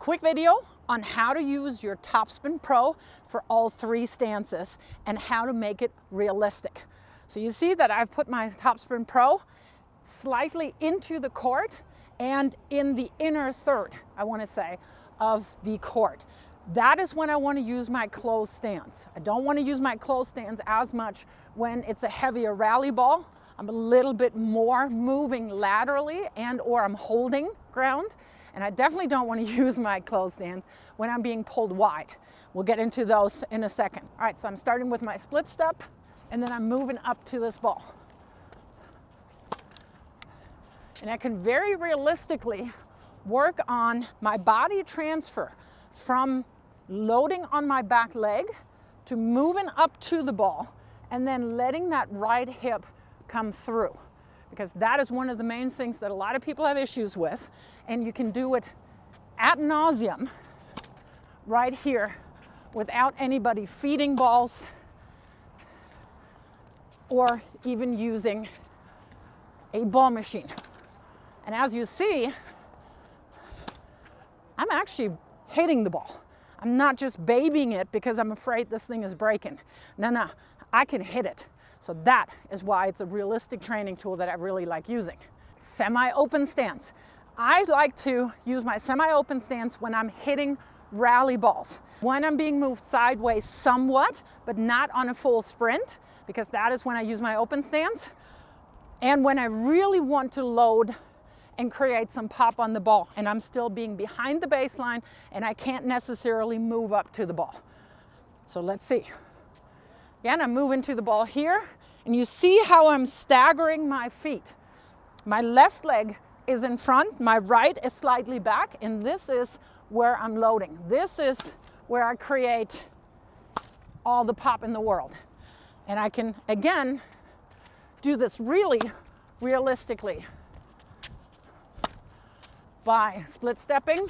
quick video on how to use your TopspinPro for all 3 stances and how to make it realistic. So you see that I've put my TopspinPro slightly into the court and in the inner third, I want to say, of the court. That is when I want to use my closed stance. I don't want to use my closed stance as much when it's a heavier rally ball. I'm a little bit more moving laterally and or I'm holding ground. And I definitely don't want to use my closed stance when I'm being pulled wide. We'll get into those in a second. All right, so I'm starting with my split step and then I'm moving up to this ball. And I can very realistically work on my body transfer from loading on my back leg to moving up to the ball and then letting that right hip come through. Because that is one of the main things that a lot of people have issues with, and you can do it ad nauseum right here without anybody feeding balls or even using a ball machine. And as you see, I'm actually hitting the ball. I'm not just babying it because I'm afraid this thing is breaking. No, I can hit it. So that is why it's a realistic training tool that I really like using. Semi-open stance. I like to use my semi-open stance when I'm hitting rally balls. When I'm being moved sideways somewhat, but not on a full sprint, because that is when I use my open stance. And when I really want to load and create some pop on the ball, and I'm still being behind the baseline and I can't necessarily move up to the ball. So let's see. Again, I'm moving to the ball here, and you see how I'm staggering my feet. My left leg is in front, my right is slightly back, and this is where I'm loading. This is where I create all the pop in the world. And I can, again, do this really realistically by split stepping,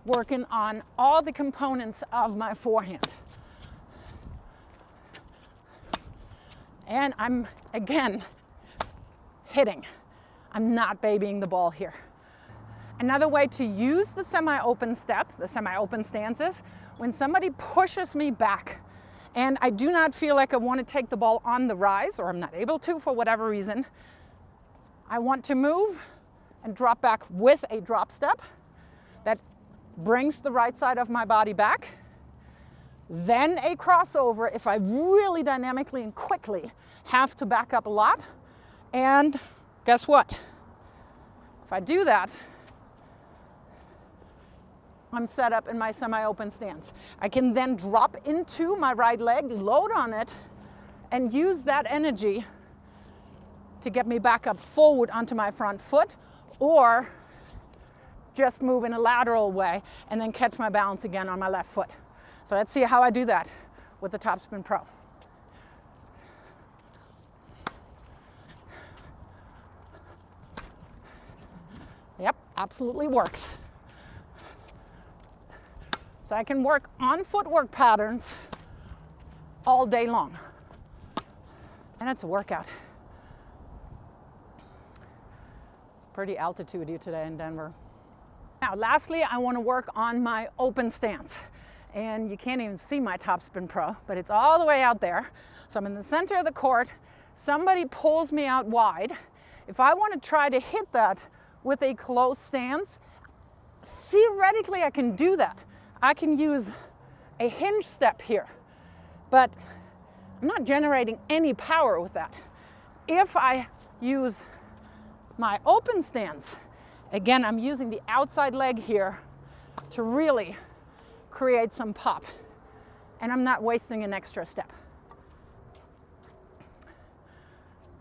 working on all the components of my forehand. And I'm, again, hitting. I'm not babying the ball here. Another way to use the semi-open step, the semi-open stances, when somebody pushes me back and I do not feel like I want to take the ball on the rise, or I'm not able to for whatever reason, I want to move and drop back with a drop step that brings the right side of my body back. Then a crossover if I really dynamically and quickly have to back up a lot. And guess what? If I do that, I'm set up in my semi-open stance. I can then drop into my right leg, load on it, and use that energy to get me back up forward onto my front foot, or just move in a lateral way and then catch my balance again on my left foot. So let's see how I do that with the TopspinPro. Yep, absolutely works. So I can work on footwork patterns all day long. And it's a workout. It's pretty altitude-y today in Denver. Now, lastly, I want to work on my open stance. And you can't even see my TopspinPro, but it's all the way out there. So I'm in the center of the court. Somebody pulls me out wide. If I want to try to hit that with a closed stance, theoretically I can do that. I can use a hinge step here, but I'm not generating any power with that. If I use my open stance, again, I'm using the outside leg here to really create some pop, and I'm not wasting an extra step.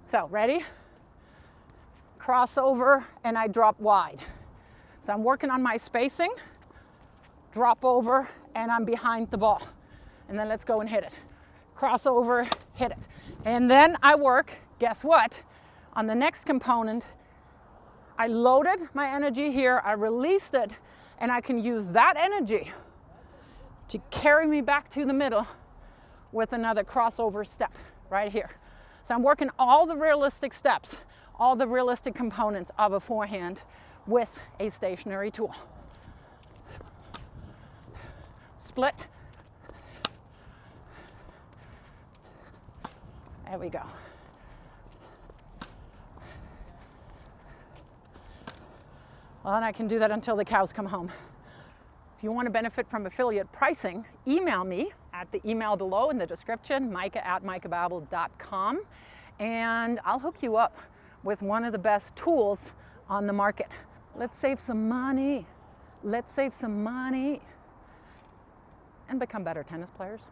So ready? Crossover, and I drop wide. So I'm working on my spacing, drop over, and I'm behind the ball. And then let's go and hit it. Crossover, hit it. And then I work, guess what? On the next component, I loaded my energy here, I released it, and I can use that energy to carry me back to the middle with another crossover step right here. So I'm working all the realistic steps, all the realistic components of a forehand with a stationary tool. split. There we go. Well, and I can do that until the cows come home. If you want to benefit from affiliate pricing, email me at the email below in the description, Meike@MeikeBabel.com, and I'll hook you up with one of the best tools on the market. Let's save some money. Let's save some money and become better tennis players.